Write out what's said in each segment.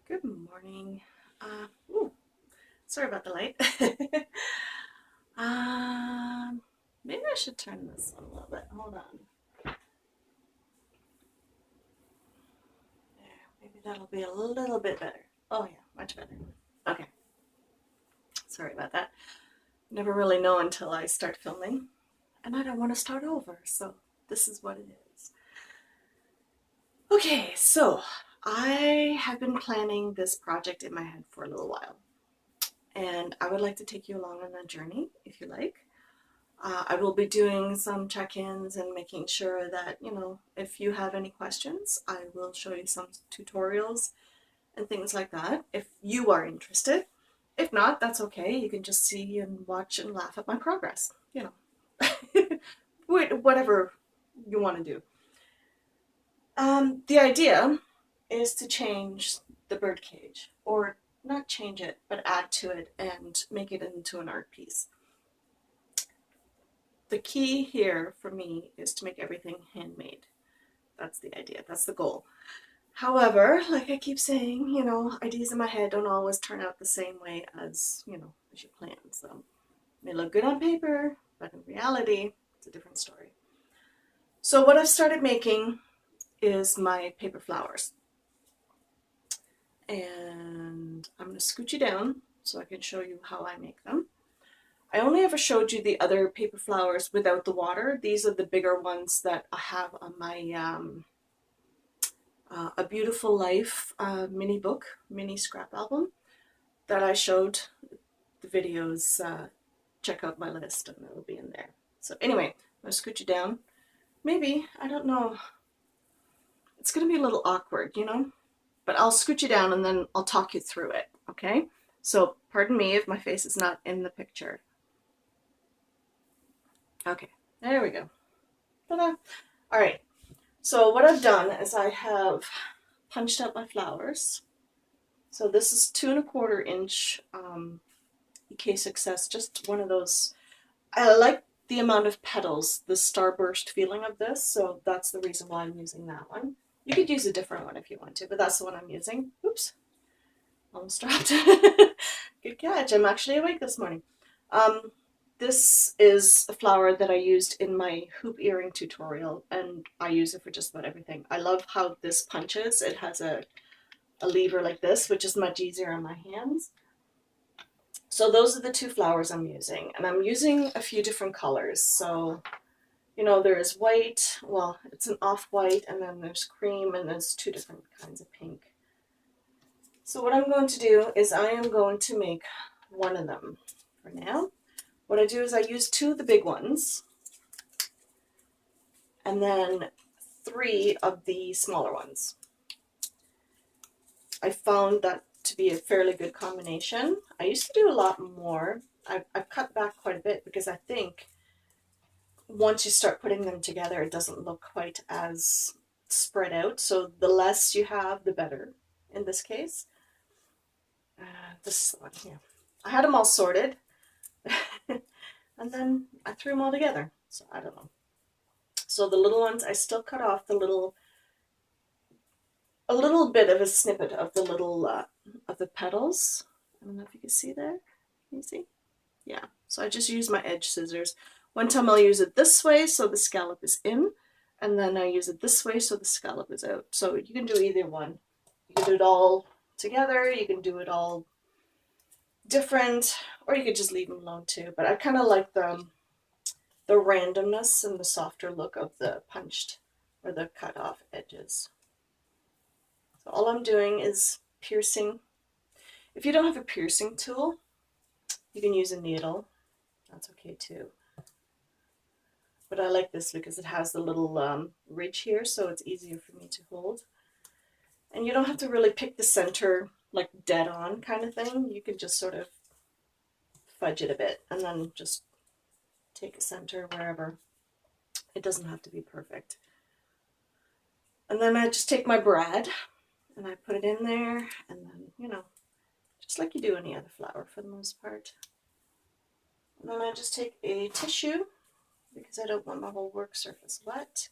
Good morning. Ooh, sorry about the light. um, Maybe I should turn this on a little bit. Hold on. There, maybe that'll be a little bit better. Oh yeah, much better. Okay, sorry about that. Never really know until I start filming, and I don't want to start over, so this is what it is. Okay, so I have been planning this project in my head for a little while, and I would like to take you along on that journey if you like. I will be doing some check-ins and making sure that, if you have any questions, I will show you some tutorials and things like that if you are interested. If not, that's okay. You can just see and watch and laugh at my progress, whatever you want to do. The idea is to change the bird cage, or not change it, but add to it and make it into an art piece. The key here for me is to make everything handmade. That's the idea. That's the goal. However, like I keep saying, ideas in my head don't always turn out the same way as you plan. So it may look good on paper, but in reality, it's a different story. So what I've started making is my paper flowers. And I'm going to scoot you down so I can show you how I make them. I only ever showed you the other paper flowers without the water. These are the bigger ones that I have on my A Beautiful Life mini scrap album that I showed the videos. Check out my list and it'll be in there. So anyway, I'm going to scoot you down. Maybe, I don't know, it's going to be a little awkward, but I'll scoot you down and then I'll talk you through it, okay? So pardon me if my face is not in the picture. Okay, there we go. Ta-da! All right, so what I've done is I have punched out my flowers. So this is 2¼ inch EK Success, just one of those. I like the amount of petals, the starburst feeling of this, so that's the reason why I'm using that one. You could use a different one if you want to, but that's the one I'm using. Oops, almost dropped. Good catch, I'm actually awake this morning. This is a flower that I used in my hoop earring tutorial, and I use it for just about everything. I love how this punches. It has a lever like this, which is much easier on my hands. So those are the two flowers I'm using, and I'm using a few different colors. So, there's white, well, it's an off-white, and then there's cream, and there's two different kinds of pink. So what I'm going to do is I am going to make one of them for now. What I do is I use two of the big ones, and then 3 of the smaller ones. I found that to be a fairly good combination. I used to do a lot more. I've cut back quite a bit because I think once you start putting them together, it doesn't look quite as spread out. So the less you have, the better in this case. This is the one here. I had them all sorted and then I threw them all together. So I don't know. So the little ones, I still cut off a little bit of a snippet of the little of the petals. I don't know if you can see there. Can you see? Yeah. So I just use my edge scissors. One time I'll use it this way so the scallop is in, and then I use it this way so the scallop is out. So you can do either one. You can do it all together, you can do it all different, or you could just leave them alone too. But I kind of like the randomness and the softer look of the punched or the cut off edges. So all I'm doing is piercing. If you don't have a piercing tool, you can use a needle. That's okay too. But I like this because it has the little ridge here, so it's easier for me to hold. And you don't have to really pick the center like dead on kind of thing. You can just sort of fudge it a bit and then just take a center wherever. It doesn't have to be perfect. And then I just take my brad and I put it in there, and then, just like you do any other flower for the most part. And then I just take a tissue because I don't want my whole work surface wet.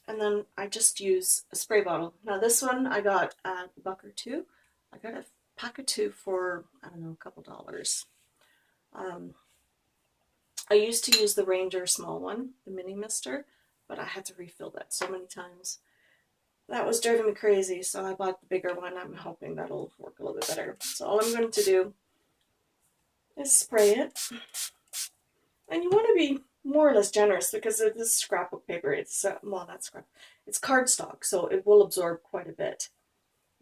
And then I just use a spray bottle. Now this one I got at $1 or $2. I got a pack of 2 for, I don't know, a couple dollars. I used to use the Ranger small one, the mini mister, but I had to refill that so many times. That was driving me crazy, so I bought the bigger one. I'm hoping that'll work a little bit better. So all I'm going to do is spray it. And you want to be more or less generous because of this scrapbook paper. It's, well, not scrap, it's cardstock, so it will absorb quite a bit.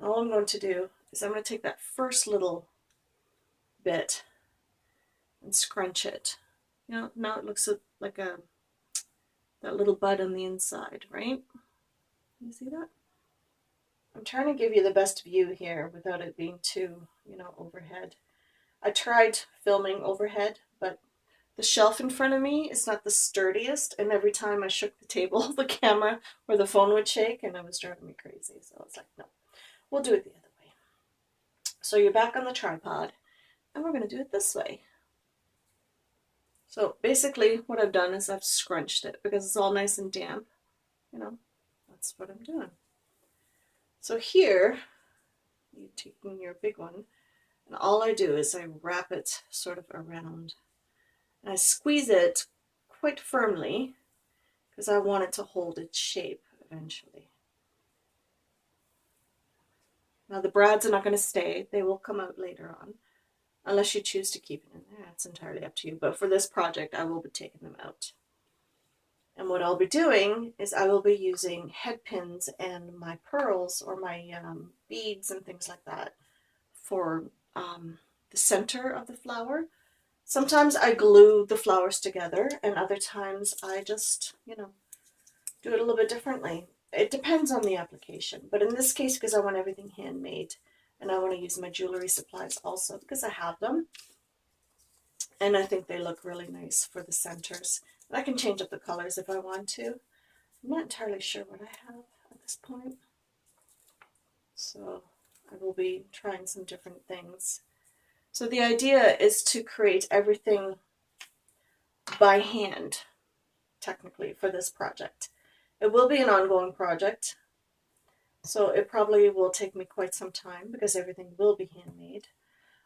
All I'm going to do is I'm going to take that first little bit and scrunch it. You know, now it looks like that little bud on the inside, right? You see that? I'm trying to give you the best view here without it being too, overhead. I tried filming overhead, but the shelf in front of me is not the sturdiest, and every time I shook the table, the camera or the phone would shake, and it was driving me crazy. So I was like, no, we'll do it the other way. So you're back on the tripod, and we're going to do it this way. So basically what I've done is I've scrunched it because it's all nice and damp. That's what I'm doing. So here, you're taking your big one, and all I do is I wrap it sort of around. And I squeeze it quite firmly because I want it to hold its shape eventually. Now the brads are not going to stay. They will come out later on. Unless you choose to keep it in there. It's entirely up to you. But for this project, I will be taking them out. And what I'll be doing is I will be using head pins and my pearls or my beads and things like that for the center of the flower. Sometimes I glue the flowers together, and other times I just, do it a little bit differently. It depends on the application. But in this case, because I want everything handmade, and I want to use my jewelry supplies also because I have them. And I think they look really nice for the centers. And I can change up the colors if I want to. I'm not entirely sure what I have at this point. So I will be trying some different things. So the idea is to create everything by hand, technically, for this project. It will be an ongoing project. So it probably will take me quite some time because everything will be handmade.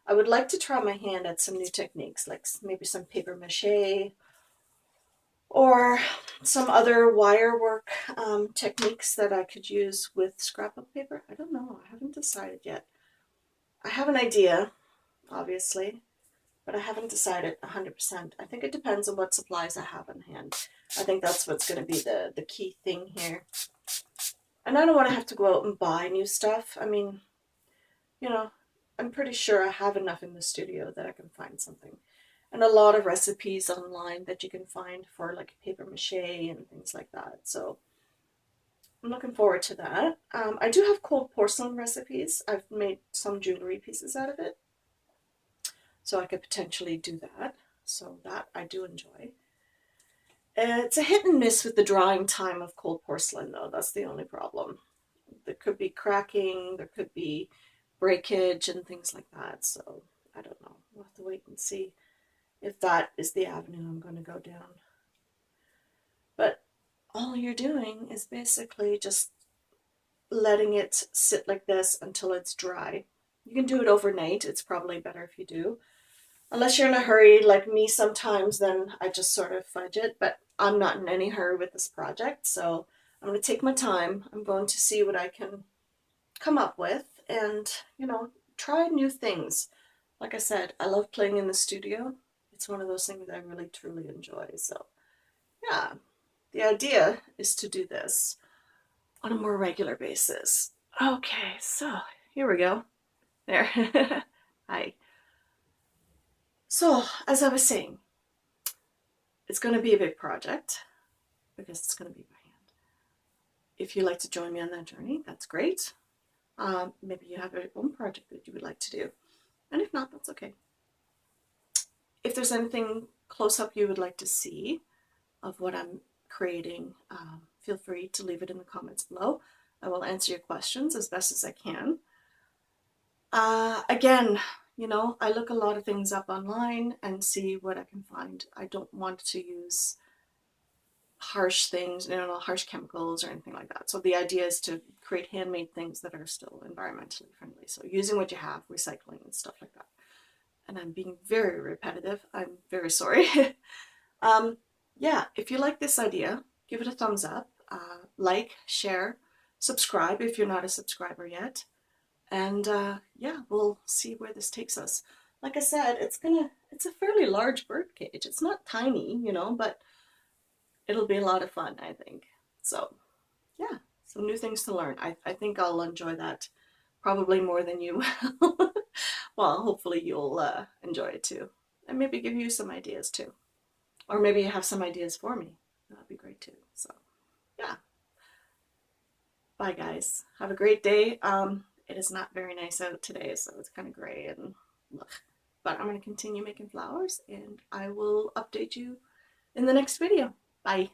I would like to try my hand at some new techniques, like maybe some paper mache or some other wire work techniques that I could use with scrapbook paper. I don't know. I haven't decided yet. I have an idea, obviously, but I haven't decided 100%. I think it depends on what supplies I have on hand. I think that's what's going to be the key thing here. And I don't want to have to go out and buy new stuff. I mean, I'm pretty sure I have enough in the studio that I can find something. And a lot of recipes online that you can find for like paper mache and things like that. So I'm looking forward to that. I do have cold porcelain recipes. I've made some jewelry pieces out of it. So I could potentially do that. So that I do enjoy. It's a hit and miss with the drying time of cold porcelain, though. That's the only problem. There could be cracking, there could be breakage and things like that. So I don't know. We'll have to wait and see if that is the avenue I'm going to go down. But all you're doing is basically just letting it sit like this until it's dry. You can do it overnight. It's probably better if you do. Unless you're in a hurry like me sometimes, then I just sort of fudge it. But I'm not in any hurry with this project, so I'm going to take my time. I'm going to see what I can come up with and, try new things. Like I said, I love playing in the studio. It's one of those things I really, truly enjoy. So, yeah, the idea is to do this on a more regular basis. Okay, so here we go. There. Hi. So, as I was saying, it's going to be a big project because it's going to be by hand. If you'd like to join me on that journey, that's great. Maybe you have your own project that you would like to do. And if not, that's okay. If there's anything close up you would like to see of what I'm creating, feel free to leave it in the comments below. I will answer your questions as best as I can. Again, I look a lot of things up online and see what I can find. I don't want to use harsh things, harsh chemicals or anything like that. So the idea is to create handmade things that are still environmentally friendly. So using what you have, recycling and stuff like that. And I'm being very repetitive. I'm very sorry. Yeah, if you like this idea, give it a thumbs up, like, share, subscribe if you're not a subscriber yet. And yeah, we'll see where this takes us. Like I said, it's a fairly large bird cage. It's not tiny, but it'll be a lot of fun, I think. So yeah, some new things to learn. I think I'll enjoy that probably more than you will. Well, hopefully you'll enjoy it too. And maybe give you some ideas too. Or maybe you have some ideas for me. That'd be great too. So yeah. Bye guys. Have a great day. It is not very nice out today, so it's kind of gray and ugh. But I'm going to continue making flowers and I will update you in the next video. Bye.